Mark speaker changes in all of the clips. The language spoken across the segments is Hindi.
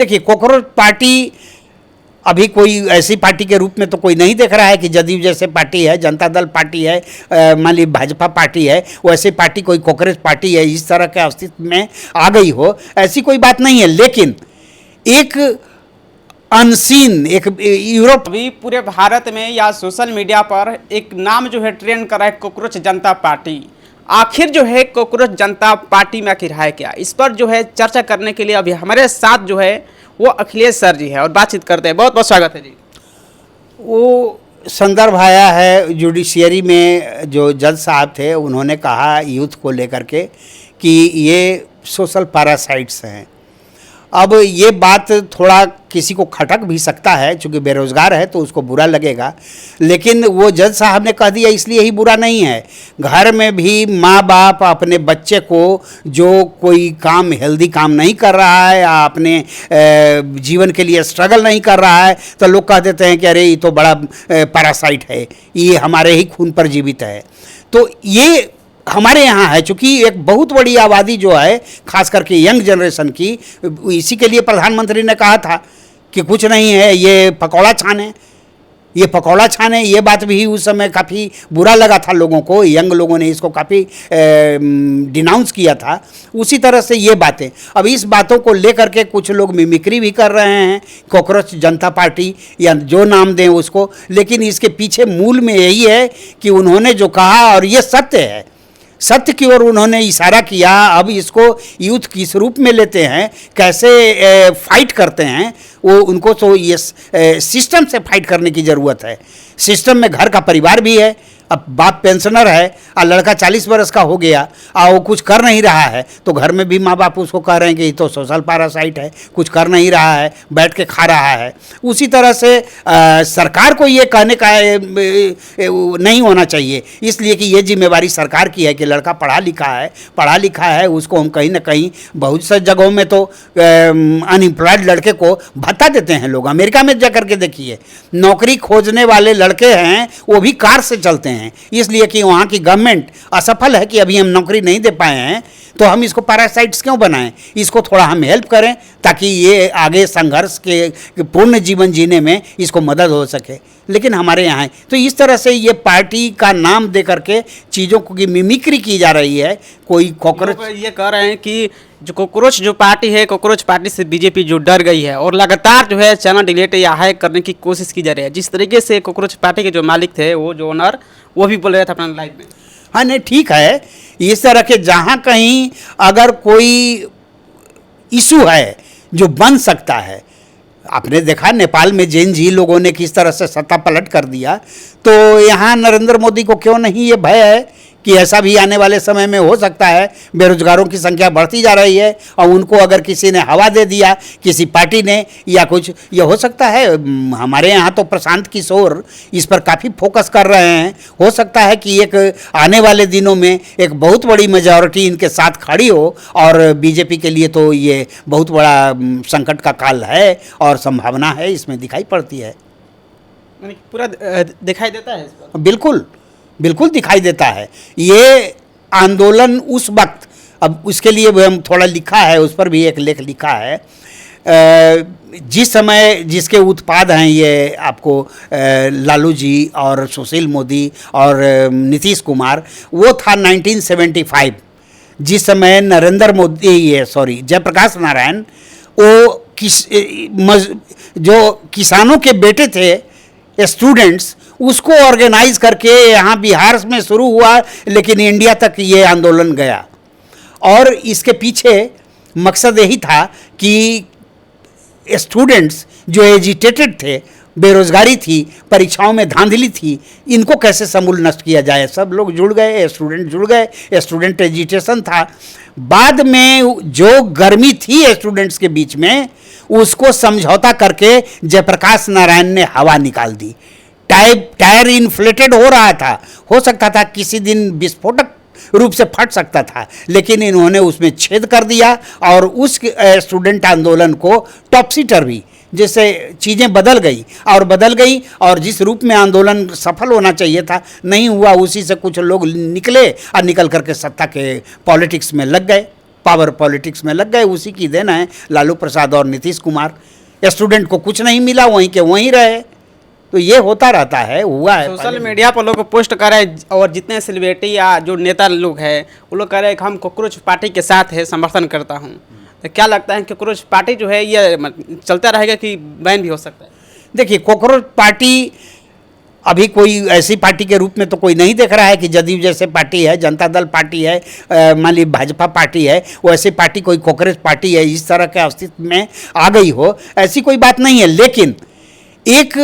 Speaker 1: देखिए, कॉकरोच पार्टी अभी कोई ऐसी पार्टी के रूप में तो कोई नहीं देख रहा है कि जदयू जैसे पार्टी है, जनता दल पार्टी है, मान ली भाजपा पार्टी है, वैसे पार्टी कोई कॉकरोच पार्टी है इस तरह के अस्तित्व में आ गई हो, ऐसी कोई बात नहीं है। लेकिन एक अनसीन एक यूरोप
Speaker 2: अभी पूरे भारत में या सोशल मीडिया पर एक नाम जो है ट्रेंड कर रहा है, कॉकरोच जनता पार्टी। आखिर जो है कॉकरोच जनता पार्टी में आखिर है क्या, इस पर जो है चर्चा करने के लिए अभी हमारे साथ जो है वो अखिलेश सर जी है और बातचीत करते हैं। बहुत बहुत स्वागत है जी।
Speaker 1: वो संदर्भ आया है जुडिशियरी में, जो जज साहब थे उन्होंने कहा यूथ को लेकर के कि ये सोशल पैरासाइट्स हैं। अब ये बात थोड़ा किसी को खटक भी सकता है, चूँकि बेरोज़गार है तो उसको बुरा लगेगा, लेकिन वो जज साहब ने कह दिया इसलिए ही बुरा नहीं है। घर में भी माँ बाप अपने बच्चे को जो कोई काम हेल्दी काम नहीं कर रहा है या अपने जीवन के लिए स्ट्रगल नहीं कर रहा है तो लोग कह देते हैं कि अरे ये तो बड़ा पैरासाइट है, ये हमारे ही खून पर जीवित है। तो ये हमारे यहाँ है, चूँकि एक बहुत बड़ी आबादी जो है खास करके यंग जनरेशन की, इसी के लिए प्रधानमंत्री ने कहा था कि कुछ नहीं है ये पकौड़ा छाने, ये पकौड़ा छाने। ये बात भी उस समय काफ़ी बुरा लगा था लोगों को, यंग लोगों ने इसको काफ़ी डिनाउंस किया था। उसी तरह से ये बातें, अब इस बातों को लेकर के कुछ लोग मिमिक्री भी कर रहे हैं, कॉकरोच जनता पार्टी या जो नाम दें उसको, लेकिन इसके पीछे मूल में यही है कि उन्होंने जो कहा और ये सत्य है, सत्य की ओर उन्होंने इशारा किया। अब इसको यूथ किस रूप में लेते हैं, कैसे फाइट करते हैं, वो उनको तो ये सिस्टम से फाइट करने की ज़रूरत है। सिस्टम में घर का परिवार भी है। अब बाप पेंशनर है और लड़का 40 वर्ष का हो गया और वो कुछ कर नहीं रहा है, तो घर में भी माँ बाप उसको कह रहे हैं कि ये तो सोशल पैरासाइट है, कुछ कर नहीं रहा है, बैठ के खा रहा है। उसी तरह से सरकार को ये कहने का नहीं होना चाहिए, इसलिए कि ये जिम्मेवारी सरकार की है कि लड़का पढ़ा लिखा है, उसको हम कहीं ना कहीं बहुत से जगहों में तो अनएम्प्लॉयड लड़के को भत्ता देते हैं लोग। अमेरिका में जाकर के देखिए, नौकरी खोजने वाले लड़के हैं वो भी कार से चलते हैं, इसलिए कि वहाँ की गवर्नमेंट असफल है कि अभी हम नौकरी नहीं दे पाए हैं, तो हम इसको पैरासाइट्स क्यों बनाएं, इसको थोड़ा हम हेल्प करें ताकि ये आगे संघर्ष के पूर्ण जीवन जीने में इसको मदद हो सके। लेकिन हमारे यहाँ है तो इस तरह से ये पार्टी का नाम दे करके चीज़ों की मिमिक्री की जा रही है। कोई कॉकरोच
Speaker 2: ये कह रहे हैं कि जो कॉकरोच जो पार्टी है, कॉकरोच पार्टी से बीजेपी जो डर गई है और लगातार जो है चैनल डिलीट या हैक करने की कोशिश की जा रही है। जिस तरीके से कॉकरोच पार्टी के जो मालिक थे, वो जो ओनर, वो भी बोल रहे थे अपना लाइव में।
Speaker 1: हाँ नहीं ठीक है, इस तरह के जहाँ कहीं अगर कोई इशू है जो बन सकता है, आपने देखा नेपाल में जैन जी लोगों ने किस तरह से सत्ता पलट कर दिया, तो यहाँ नरेंद्र मोदी को क्यों नहीं ये भय है कि ऐसा भी आने वाले समय में हो सकता है। बेरोजगारों की संख्या बढ़ती जा रही है और उनको अगर किसी ने हवा दे दिया, किसी पार्टी ने या कुछ, ये हो सकता है। हमारे यहाँ तो प्रशांत किशोर इस पर काफ़ी फोकस कर रहे हैं। हो सकता है कि एक आने वाले दिनों में एक बहुत बड़ी मेजॉरिटी इनके साथ खड़ी हो और बीजेपी के लिए तो ये बहुत बड़ा संकट का काल है और संभावना है, इसमें दिखाई पड़ती है।
Speaker 2: पूरा दिखाई देता है इस पर?
Speaker 1: बिल्कुल दिखाई देता है। ये आंदोलन उस वक्त, अब उसके लिए हम थोड़ा लिखा है, उस पर भी एक लेख लिखा है, जिस समय जिसके उत्पाद हैं ये आपको लालू जी और सुशील मोदी और नीतीश कुमार, वो था 1975, जिस समय नरेंद्र मोदी जयप्रकाश नारायण वो जो किसानों के बेटे थे स्टूडेंट्स, उसको ऑर्गेनाइज करके यहाँ बिहार में शुरू हुआ, लेकिन इंडिया तक ये आंदोलन गया। और इसके पीछे मकसद यही था कि स्टूडेंट्स जो एजिटेटेड थे, बेरोजगारी थी, परीक्षाओं में धांधली थी, इनको कैसे समूल नष्ट किया जाए। सब लोग जुड़ गए, स्टूडेंट जुड़ गए, स्टूडेंट एजिटेशन था। बाद में जो गर्मी थी स्टूडेंट्स के बीच में, उसको समझौता करके जयप्रकाश नारायण ने हवा निकाल दी। टायर इन्फ्लेटेड हो रहा था, हो सकता था किसी दिन विस्फोटक रूप से फट सकता था, लेकिन इन्होंने उसमें छेद कर दिया और उस स्टूडेंट आंदोलन को टॉपसीटर भी, जैसे चीज़ें बदल गई और जिस रूप में आंदोलन सफल होना चाहिए था नहीं हुआ, उसी से कुछ लोग निकले और निकल करके सत्ता के पॉलिटिक्स में लग गए। पावर पॉलिटिक्स में लग गए। उसी की देन है लालू प्रसाद और नीतीश कुमार। स्टूडेंट को कुछ नहीं मिला, वहीं के वहीं रहे। तो ये होता रहता है, हुआ है।
Speaker 2: सोशल मीडिया पर लोग पोस्ट कर रहे हैं और जितने सेलिब्रिटी या जो नेता लोग हैं वो लोग कह रहे हैं कि हम कॉकरोच पार्टी के साथ है, समर्थन करता हूँ। तो क्या लगता है कॉकरोच पार्टी जो है ये चलता रहेगा कि बैन भी हो सकता है?
Speaker 1: देखिए, कॉकरोच पार्टी अभी कोई ऐसी पार्टी के रूप में तो कोई नहीं देख रहा है कि जदयू जैसे पार्टी है, जनता दल पार्टी है, मान ली भाजपा पार्टी है, वैसे पार्टी कोई कॉकरोच पार्टी है इस तरह के अस्तित्व में आ गई हो, ऐसी कोई बात नहीं है। लेकिन एक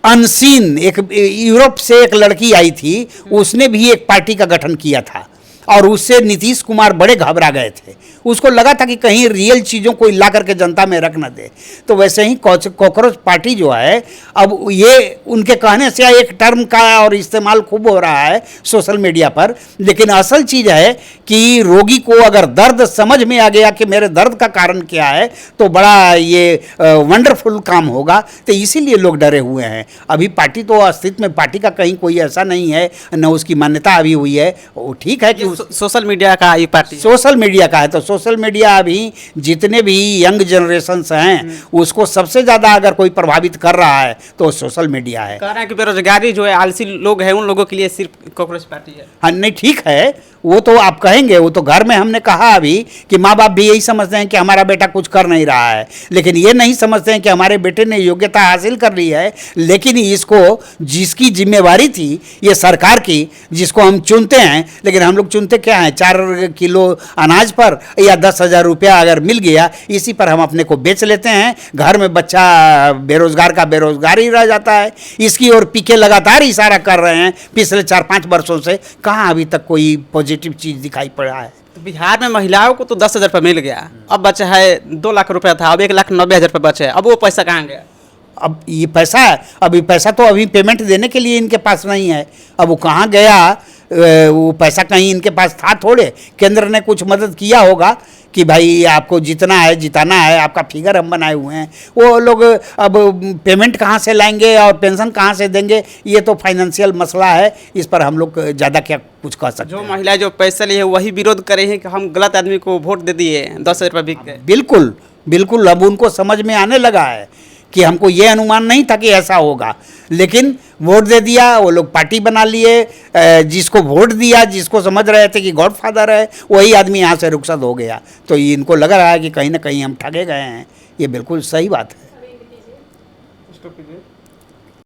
Speaker 1: अनसीन, एक यूरोप से एक लड़की आई थी, उसने भी एक पार्टी का गठन किया था और उससे नीतीश कुमार बड़े घबरा गए थे। उसको लगा था कि कहीं रियल चीज़ों को ला करके जनता में रख न दे। तो वैसे ही कॉकरोच पार्टी जो है, अब ये उनके कहने से एक टर्म का और इस्तेमाल खूब हो रहा है सोशल मीडिया पर। लेकिन असल चीज़ है कि रोगी को अगर दर्द समझ में आ गया कि मेरे दर्द का कारण क्या है, तो बड़ा ये वंडरफुल काम होगा। तो इसीलिए लोग डरे हुए हैं। अभी पार्टी तो अस्तित्व में पार्टी का कहीं कोई ऐसा नहीं है, न उसकी मान्यता अभी हुई है। वो ठीक है कि
Speaker 2: सोशल मीडिया का ये पार्टी,
Speaker 1: सोशल मीडिया का है। तो सोशल मीडिया अभी जितने भी यंग जनरेशन्स हैं उसको सबसे ज़्यादा अगर कोई प्रभावित कर रहा है तो सोशल मीडिया है।
Speaker 2: कह रहे हैं कि बेरोजगारी जो है, आलसी लोग हैं, उन लोगों के लिए सिर्फ कॉकरोच पार्टी है।
Speaker 1: हाँ, नहीं ठीक है, वो तो आप कहेंगे। वो तो घर में हमने कहा अभी कि माँ बाप भी यही समझते हैं कि हमारा बेटा कुछ कर नहीं रहा है, लेकिन ये नहीं समझते हैं कि हमारे बेटे ने योग्यता हासिल कर ली है, लेकिन इसको जिसकी जिम्मेवारी थी ये सरकार की, जिसको हम चुनते हैं, लेकिन हम लोग चुनते क्या हैं, 4 किलो अनाज पर या 10,000 रुपया अगर मिल गया, इसी पर हम अपने को बेच लेते हैं। घर में बच्चा बेरोजगार का बेरोजगार ही रह जाता है। इसकी ओर पीके लगातार इशारा कर रहे हैं पिछले 4-5 वर्षों से। कहाँ अभी तक कोई पॉजिटिव चीज़ दिखाई पड़ा है?
Speaker 2: तो बिहार में महिलाओं को तो 10,000 रुपये मिल गया, अब बचा है 2 लाख रुपया था, अब 1,90,000 रुपये बचे, अब वो पैसा कहाँ गया?
Speaker 1: अब ये पैसा, अभी पैसा तो अभी पेमेंट देने के लिए इनके पास नहीं है। अब वो कहाँ गया? वो पैसा कहीं इनके पास था थोड़े। केंद्र ने कुछ मदद किया होगा कि भाई आपको जितना है जिताना है, आपका फिगर हम बनाए हुए हैं। वो लोग अब पेमेंट कहाँ से लाएंगे और पेंशन कहाँ से देंगे, ये तो फाइनेंशियल मसला है। इस पर हम लोग ज़्यादा क्या कुछ कह सकते हैं।
Speaker 2: जो महिलाएं जो पैसा लिए वही विरोध करे हैं कि हम गलत आदमी को वोट दे दिए, 10,000 रुपये बिक गए।
Speaker 1: बिल्कुल बिल्कुल, अब उनको समझ में आने लगा है कि हमको ये अनुमान नहीं था कि ऐसा होगा, लेकिन वोट दे दिया। वो लोग पार्टी बना लिए। जिसको वोट दिया, जिसको समझ रहे थे कि गॉडफादर है, वही आदमी यहाँ से रुखसत हो गया। तो इनको लग रहा है कि कहीं ना कहीं हम ठगे गए हैं। ये बिल्कुल सही बात है।